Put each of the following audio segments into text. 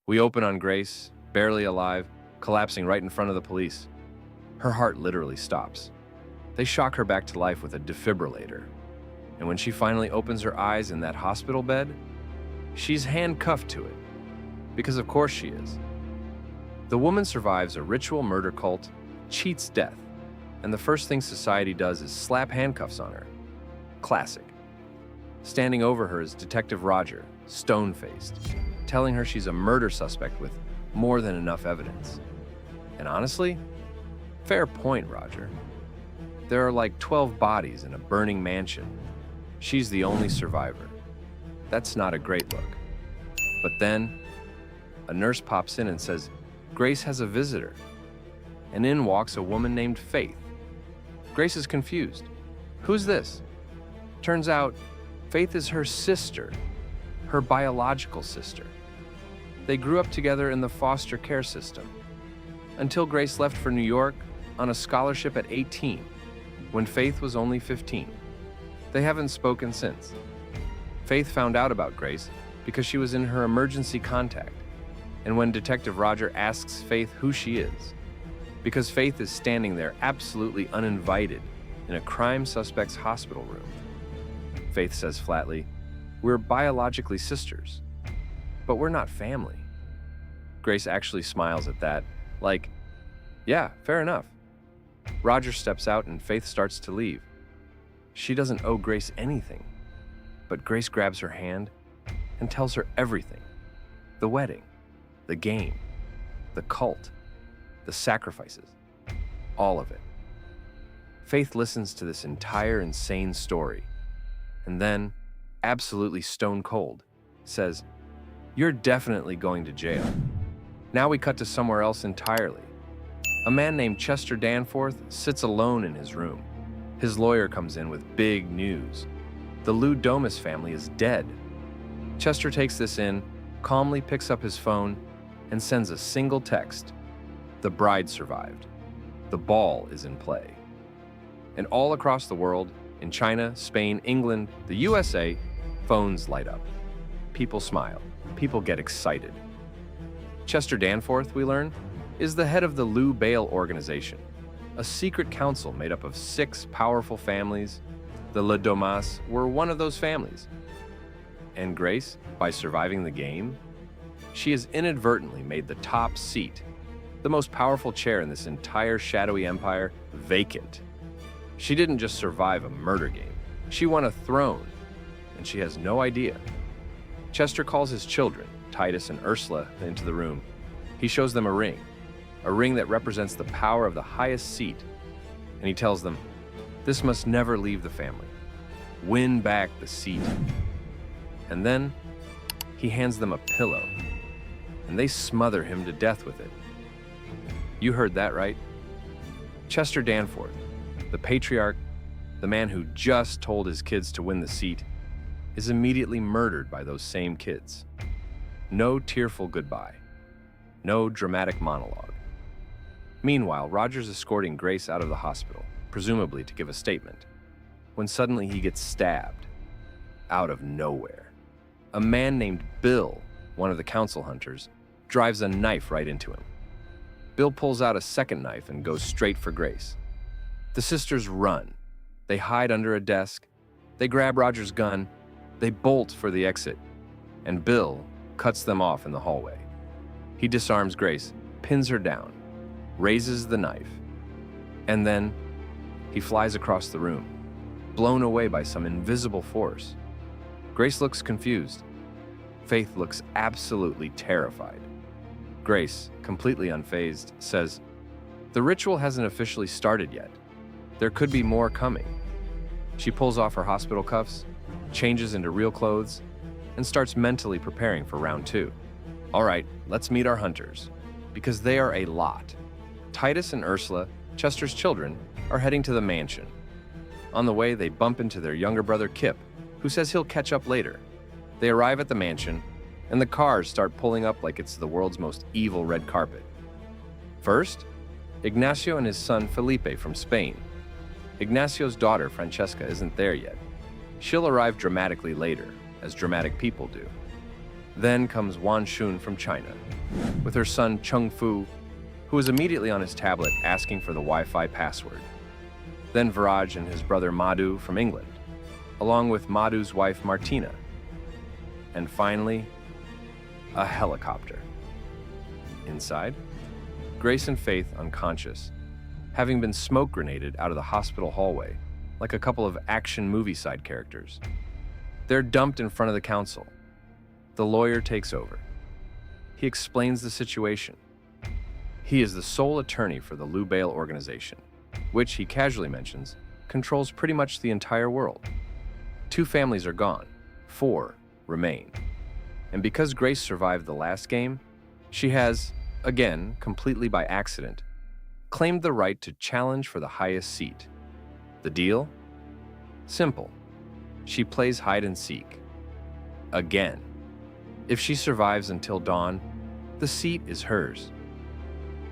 We open on Grace, barely alive, collapsing right in front of the police. Her heart literally stops. They shock her back to life with a defibrillator. And when she finally opens her eyes in that hospital bed, she's handcuffed to it. Because of course she is. The woman survives a ritual murder cult, cheats death, and the first thing society does is slap handcuffs on her. Classic. Standing over her is Detective Roger, stone-faced, telling her she's a murder suspect with more than enough evidence. And honestly, fair point, Roger. There are like 12 bodies in a burning mansion. She's the only survivor. That's not a great look. But then, a nurse pops in and says, Grace has a visitor. And in walks a woman named Faith. Grace is confused. Who's this? Turns out, Faith is her sister, her biological sister. They grew up together in the foster care system, until Grace left for New York on a scholarship at 18, when Faith was only 15. They haven't spoken since. Faith found out about Grace because she was in her emergency contact, and when Detective Roger asks Faith who she is, because Faith is standing there absolutely uninvited in a crime suspect's hospital room. Faith says flatly, "We're biologically sisters, but we're not family." Grace actually smiles at that, like, yeah, fair enough. Roger steps out and Faith starts to leave. She doesn't owe Grace anything, but Grace grabs her hand and tells her everything. The wedding, the game, the cult, the sacrifices, all of it. Faith listens to this entire insane story, and then, absolutely stone cold, says, "You're definitely going to jail." Now we cut to somewhere else entirely. A man named Chester Danforth sits alone in his room. His lawyer comes in with big news. The Lu Domas family is dead. Chester takes this in, calmly picks up his phone, and sends a single text. The bride survived. The ball is in play. And all across the world, in China, Spain, England, the USA, phones light up. People smile. People get excited. Chester Danforth, we learn, is the head of the Lu Bale organization, a secret council made up of 6 powerful families. The Le Domas were one of those families. And Grace, by surviving the game, she has inadvertently made the top seat, the most powerful chair in this entire shadowy empire, vacant. She didn't just survive a murder game. She won a throne, and she has no idea. Chester calls his children, Titus and Ursula, into the room. He shows them a ring that represents the power of the highest seat, and he tells them, this must never leave the family. Win back the seat. And then he hands them a pillow, and they smother him to death with it. You heard that right. Chester Danforth, the patriarch, the man who just told his kids to win the seat, is immediately murdered by those same kids. No tearful goodbye. No dramatic monologue. Meanwhile, Roger's escorting Grace out of the hospital, presumably to give a statement, when suddenly he gets stabbed. Out of nowhere. A man named Bill, one of the council hunters, drives a knife right into him. Bill pulls out a second knife and goes straight for Grace. The sisters run. They hide under a desk. They grab Roger's gun. They bolt for the exit. And Bill cuts them off in the hallway. He disarms Grace, pins her down, raises the knife, and then he flies across the room, blown away by some invisible force. Grace looks confused. Faith looks absolutely terrified. Grace, completely unfazed, says, "The ritual hasn't officially started yet. There could be more coming." She pulls off her hospital cuffs, changes into real clothes, and starts mentally preparing for round 2. All right, let's meet our hunters, because they are a lot. Titus and Ursula, Chester's children, are heading to the mansion. On the way, they bump into their younger brother Kip, who says he'll catch up later. They arrive at the mansion, and the cars start pulling up like it's the world's most evil red carpet. First, Ignacio and his son Felipe from Spain. Ignacio's daughter Francesca isn't there yet. She'll arrive dramatically later, as dramatic people do. Then comes Wan Shun from China, with her son Chung Fu, who is immediately on his tablet asking for the Wi-Fi password. Then Viraj and his brother Madhu from England, along with Madhu's wife Martina. And finally, a helicopter. Inside, Grace and Faith unconscious, having been smoke grenaded out of the hospital hallway, like a couple of action movie side characters. They're dumped in front of the council. The lawyer takes over. He explains the situation. He is the sole attorney for the Lu Bale organization, which, he casually mentions, controls pretty much the entire world. 2 families are gone, 4 remain. And because Grace survived the last game, she has, again, completely by accident, claimed the right to challenge for the highest seat. The deal? Simple. She plays hide and seek. Again. If she survives until dawn, the seat is hers.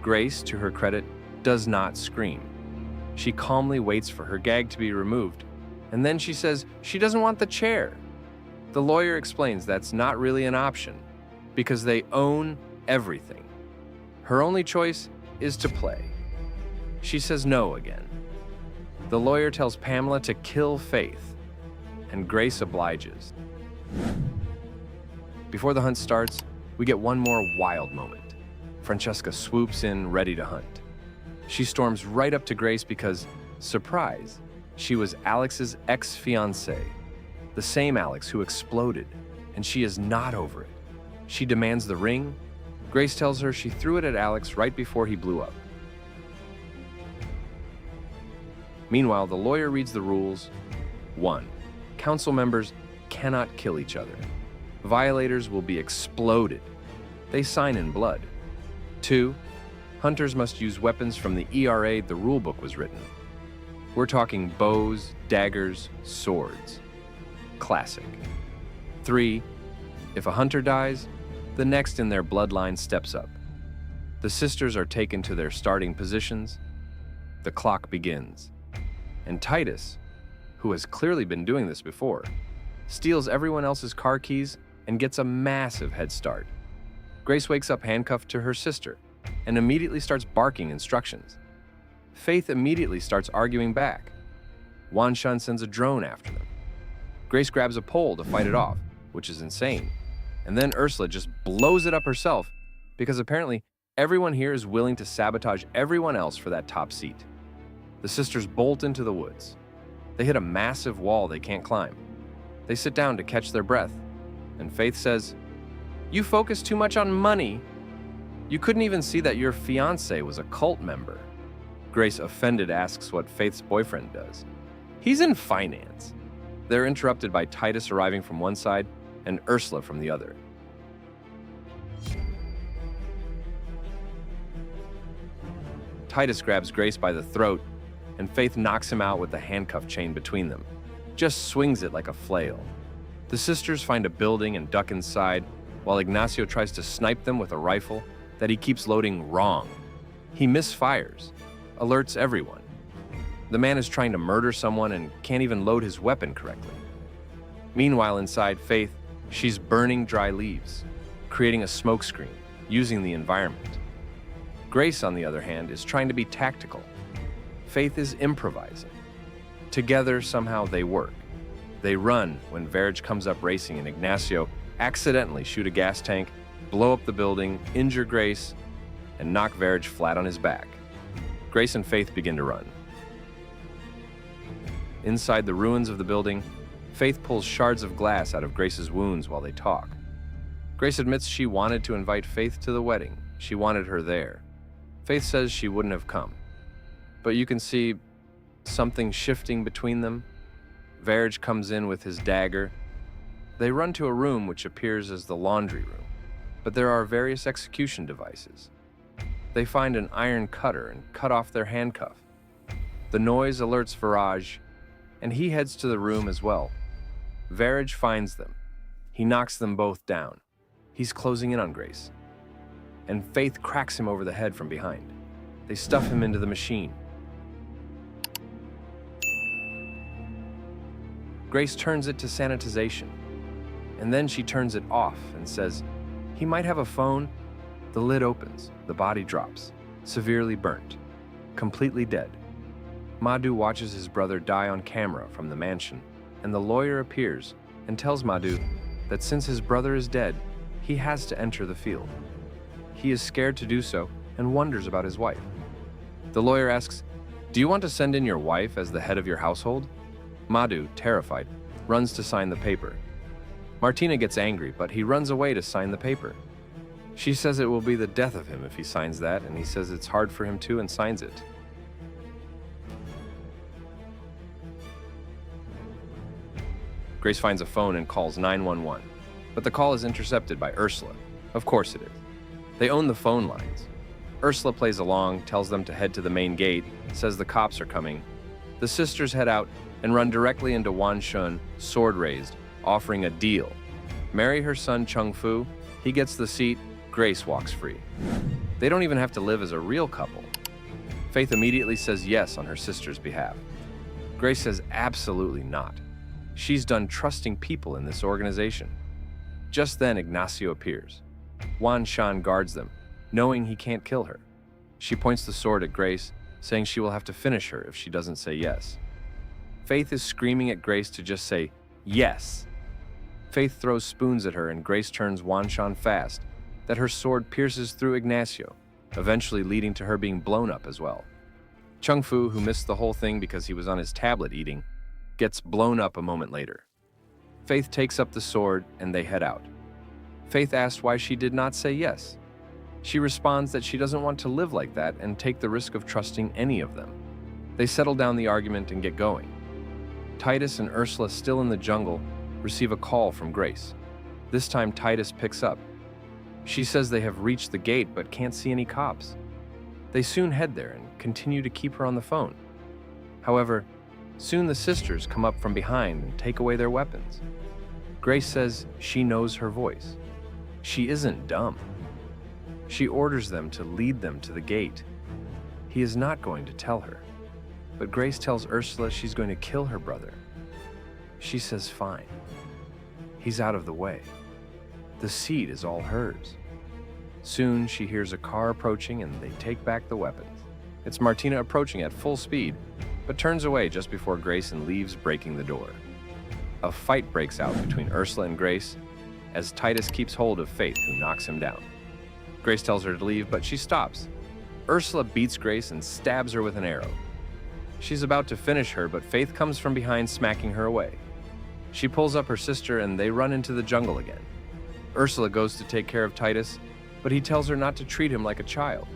Grace, to her credit, does not scream. She calmly waits for her gag to be removed, and then she says she doesn't want the chair. The lawyer explains that's not really an option, because they own everything. Her only choice is to play. She says no again. The lawyer tells Pamela to kill Faith, and Grace obliges. Before the hunt starts, we get one more wild moment. Francesca swoops in, ready to hunt. She storms right up to Grace because, surprise, she was Alex's ex-fiancé, the same Alex who exploded, and she is not over it. She demands the ring. Grace tells her she threw it at Alex right before he blew up. Meanwhile, the lawyer reads the rules. 1. Council members cannot kill each other. Violators will be exploded. They sign in blood. 2. Hunters must use weapons from the ERA the rulebook was written. We're talking bows, daggers, swords. Classic. 3. If a hunter dies, the next in their bloodline steps up. The sisters are taken to their starting positions. The clock begins. And Titus, who has clearly been doing this before, steals everyone else's car keys and gets a massive head start. Grace wakes up handcuffed to her sister and immediately starts barking instructions. Faith immediately starts arguing back. Wan Shun sends a drone after them. Grace grabs a pole to fight it off, which is insane. And then Ursula just blows it up herself because apparently everyone here is willing to sabotage everyone else for that top seat. The sisters bolt into the woods. They hit a massive wall they can't climb. They sit down to catch their breath, and Faith says, "You focus too much on money. You couldn't even see that your fiancé was a cult member." Grace, offended, asks what Faith's boyfriend does. "He's in finance." They're interrupted by Titus arriving from one side and Ursula from the other. Titus grabs Grace by the throat, and Faith knocks him out with the handcuff chain between them, just swings it like a flail. The sisters find a building and duck inside, while Ignacio tries to snipe them with a rifle that he keeps loading wrong. He misfires, alerts everyone. The man is trying to murder someone and can't even load his weapon correctly. Meanwhile, inside Faith, she's burning dry leaves, creating a smokescreen, using the environment. Grace, on the other hand, is trying to be tactical. Faith is improvising. Together, somehow they work. They run when Verge comes up racing and Ignacio accidentally shoot a gas tank, blow up the building, injure Grace, and knock Verge flat on his back. Grace and Faith begin to run. Inside the ruins of the building, Faith pulls shards of glass out of Grace's wounds while they talk. Grace admits she wanted to invite Faith to the wedding. She wanted her there. Faith says she wouldn't have come. But you can see something shifting between them. Verge comes in with his dagger. They run to a room which appears as the laundry room, but there are various execution devices. They find an iron cutter and cut off their handcuff. The noise alerts Viraj, and he heads to the room as well. Verge finds them. He knocks them both down. He's closing in on Grace. And Faith cracks him over the head from behind. They stuff him into the machine. Grace turns it to sanitization. and then she turns it off and says, "He might have a phone." The lid opens, the body drops, severely burnt, completely dead. Madhu watches his brother die on camera from the mansion, and the lawyer appears and tells Madhu that since his brother is dead, he has to enter the field. He is scared to do so and wonders about his wife. The lawyer asks, "Do you want to send in your wife as the head of your household?" Madhu, terrified, runs to sign the paper. Martina gets angry, but he runs away to sign the paper. She says it will be the death of him if he signs that, and he says it's hard for him too and signs it. Grace finds a phone and calls 911, but the call is intercepted by Ursula. Of course it is. They own the phone lines. Ursula plays along, tells them to head to the main gate, says the cops are coming. The sisters head out and run directly into Wan Shun, sword raised, offering a deal. Marry her son Chung Fu, he gets the seat, Grace walks free. They don't even have to live as a real couple. Faith immediately says yes on her sister's behalf. Grace says absolutely not. She's done trusting people in this organization. Just then, Ignacio appears. Wan Shan guards them, knowing he can't kill her. She points the sword at Grace, saying she will have to finish her if she doesn't say yes. Faith is screaming at Grace to just say yes. Faith throws spoons at her and Grace turns Wan Shan fast, that her sword pierces through Ignacio, eventually leading to her being blown up as well. Chung Fu, who missed the whole thing because he was on his tablet eating, gets blown up a moment later. Faith takes up the sword and they head out. Faith asks why she did not say yes. She responds that she doesn't want to live like that and take the risk of trusting any of them. They settle down the argument and get going. Titus and Ursula, still in the jungle, receive a call from Grace. This time Titus picks up. She says they have reached the gate but can't see any cops. They soon head there and continue to keep her on the phone. However, soon the sisters come up from behind and take away their weapons. Grace says she knows her voice. She isn't dumb. She orders them to lead them to the gate. He is not going to tell her, but Grace tells Ursula she's going to kill her brother. She says fine. He's out of the way. The seat is all hers. Soon she hears a car approaching and they take back the weapons. It's Martina approaching at full speed, but turns away just before Grace and leaves, breaking the door. A fight breaks out between Ursula and Grace as Titus keeps hold of Faith, who knocks him down. Grace tells her to leave, but she stops. Ursula beats Grace and stabs her with an arrow. She's about to finish her, but Faith comes from behind, smacking her away. She pulls up her sister and they run into the jungle again. Ursula goes to take care of Titus, but he tells her not to treat him like a child.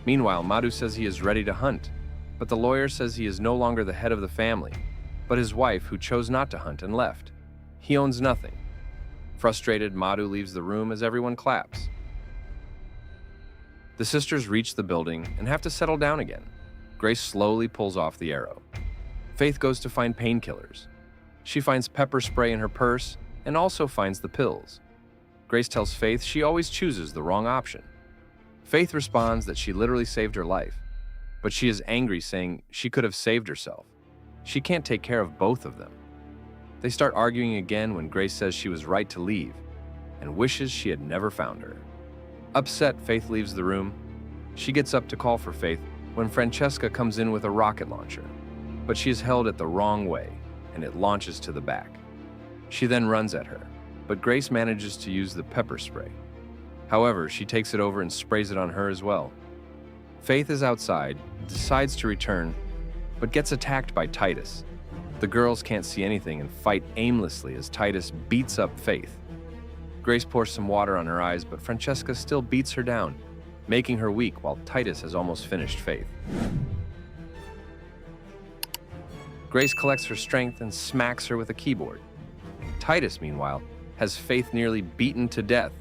Meanwhile, Madhu says he is ready to hunt, but the lawyer says he is no longer the head of the family, but his wife, who chose not to hunt and left. He owns nothing. Frustrated, Madhu leaves the room as everyone claps. The sisters reach the building and have to settle down again. Grace slowly pulls off the arrow. Faith goes to find painkillers. She finds pepper spray in her purse and also finds the pills. Grace tells Faith she always chooses the wrong option. Faith responds that she literally saved her life, but she is angry, saying she could have saved herself. She can't take care of both of them. They start arguing again when Grace says she was right to leave and wishes she had never found her. Upset, Faith leaves the room. She gets up to call for Faith when Francesca comes in with a rocket launcher, but she is held at the wrong way and it launches to the back. She then runs at her, but Grace manages to use the pepper spray. However, she takes it over and sprays it on her as well. Faith is outside, decides to return, but gets attacked by Titus. The girls can't see anything and fight aimlessly as Titus beats up Faith. Grace pours some water on her eyes, but Francesca still beats her down, making her weak while Titus has almost finished Faith. Grace collects her strength and smacks her with a keyboard. Titus, meanwhile, has Faith nearly beaten to death,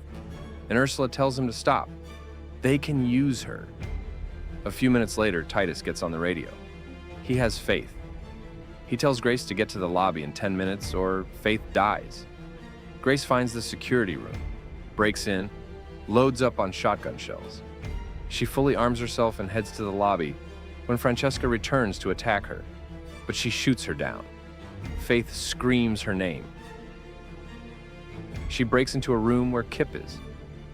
and Ursula tells him to stop. They can use her. A few minutes later, Titus gets on the radio. He has Faith. He tells Grace to get to the lobby in 10 minutes or Faith dies. Grace finds the security room, breaks in, loads up on shotgun shells. She fully arms herself and heads to the lobby when Francesca returns to attack her, but she shoots her down. Faith screams her name. She breaks into a room where Kip is.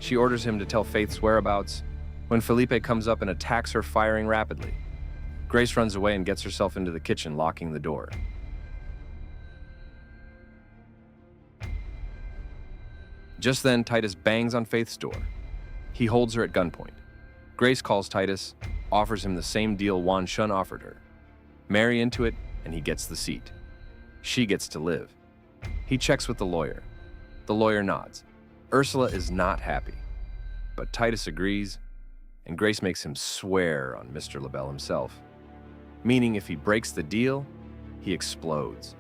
She orders him to tell Faith's whereabouts when Felipe comes up and attacks her, firing rapidly. Grace runs away and gets herself into the kitchen, locking the door. Just then, Titus bangs on Faith's door. He holds her at gunpoint. Grace calls Titus, offers him the same deal Wan Shun offered her. Marry into it, and he gets the seat. She gets to live. He checks with the lawyer. The lawyer nods. Ursula is not happy, but Titus agrees, and Grace makes him swear on Mr. Lu Bale himself, meaning if he breaks the deal, he explodes.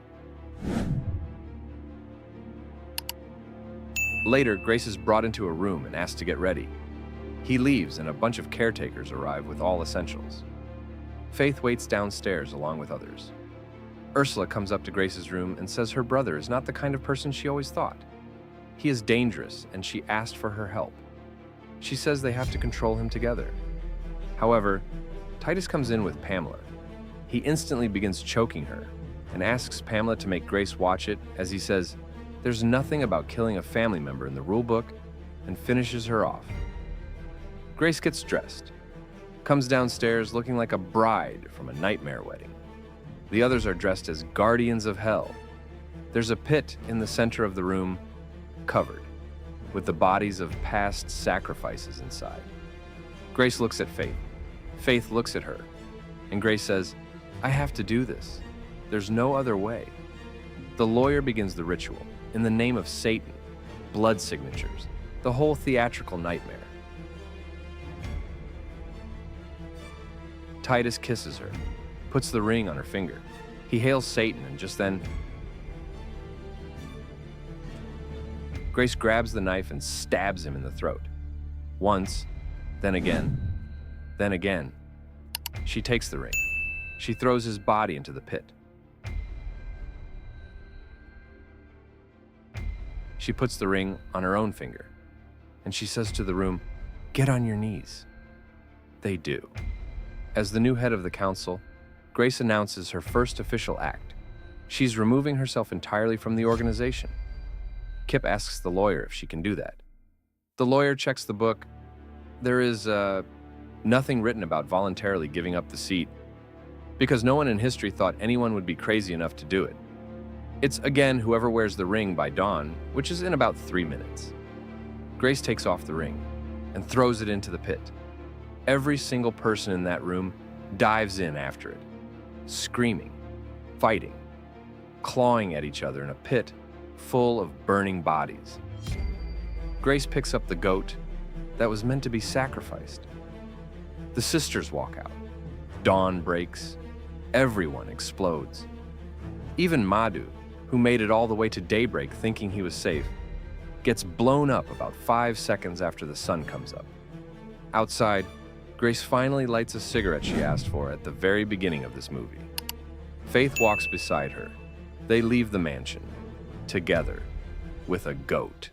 Later, Grace is brought into a room and asked to get ready. He leaves, and a bunch of caretakers arrive with all essentials. Faith waits downstairs along with others. Ursula comes up to Grace's room and says her brother is not the kind of person she always thought. He is dangerous, and she asked for her help. She says they have to control him together. However, Titus comes in with Pamela. He instantly begins choking her and asks Pamela to make Grace watch it, as he says, "There's nothing about killing a family member in the rule book," and finishes her off. Grace gets dressed, comes downstairs looking like a bride from a nightmare wedding. The others are dressed as guardians of hell. There's a pit in the center of the room, covered, with the bodies of past sacrifices inside. Grace looks at Faith. Faith looks at her, and Grace says, "I have to do this. There's no other way." The lawyer begins the ritual, in the name of Satan, blood signatures, the whole theatrical nightmare. Titus kisses her, puts the ring on her finger. He hails Satan, and just then, Grace grabs the knife and stabs him in the throat. Once, then again, then again. She takes the ring. She throws his body into the pit. She puts the ring on her own finger, and she says to the room, "Get on your knees." They do. As the new head of the council, Grace announces her first official act. She's removing herself entirely from the organization. Kip asks the lawyer if she can do that. The lawyer checks the book. There is nothing written about voluntarily giving up the seat, because no one in history thought anyone would be crazy enough to do it. It's again whoever wears the ring by dawn, which is in about 3 minutes. Grace takes off the ring and throws it into the pit. Every single person in that room dives in after it, screaming, fighting, clawing at each other in a pit full of burning bodies. Grace picks up the goat that was meant to be sacrificed. The sisters walk out. Dawn breaks. Everyone explodes. Even Madhu, who made it all the way to daybreak thinking he was safe, gets blown up about 5 seconds after the sun comes up. Outside, Grace finally lights a cigarette she asked for at the very beginning of this movie. Faith walks beside her. They leave the mansion, together, with a goat.